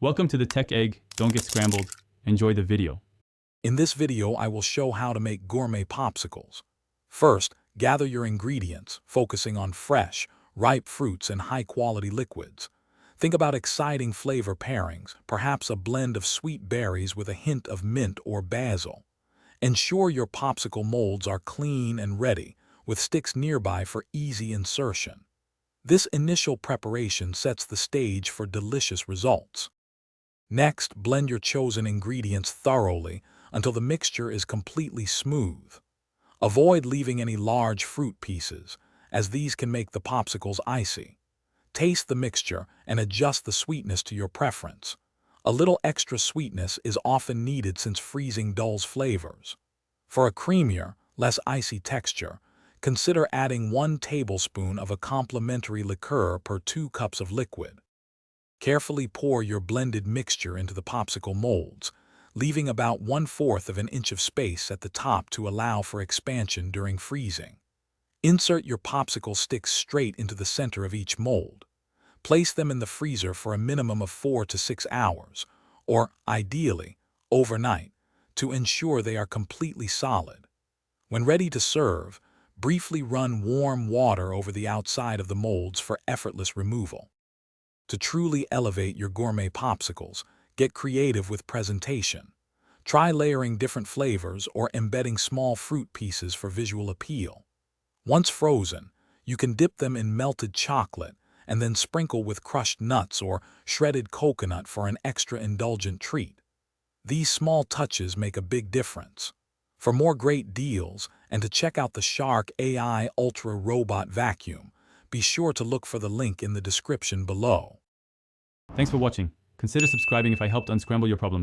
Welcome to the Tech Egg. Don't get scrambled. Enjoy the video. In this video, I will show how to make gourmet popsicles. First, gather your ingredients, focusing on fresh, ripe fruits and high-quality liquids. Think about exciting flavor pairings, perhaps a blend of sweet berries with a hint of mint or basil. Ensure your popsicle molds are clean and ready, with sticks nearby for easy insertion. This initial preparation sets the stage for delicious results. Next, blend your chosen ingredients thoroughly until the mixture is completely smooth. Avoid leaving any large fruit pieces, as these can make the popsicles icy. Taste the mixture and adjust the sweetness to your preference. A little extra sweetness is often needed since freezing dulls flavors. For a creamier, less icy texture, consider adding 1 tablespoon of a complementary liqueur per 2 cups of liquid. Carefully pour your blended mixture into the popsicle molds, leaving about 1/4 of an inch of space at the top to allow for expansion during freezing. Insert your popsicle sticks straight into the center of each mold. Place them in the freezer for a minimum of 4 to 6 hours, or, ideally, overnight, to ensure they are completely solid. When ready to serve, briefly run warm water over the outside of the molds for effortless removal. To truly elevate your gourmet popsicles, get creative with presentation. Try layering different flavors or embedding small fruit pieces for visual appeal. Once frozen, you can dip them in melted chocolate and then sprinkle with crushed nuts or shredded coconut for an extra indulgent treat. These small touches make a big difference. For more great deals and to check out the Shark AI Ultra Robot Vacuum, be sure to look for the link in the description below. Thanks for watching. Consider subscribing if I helped unscramble your problems.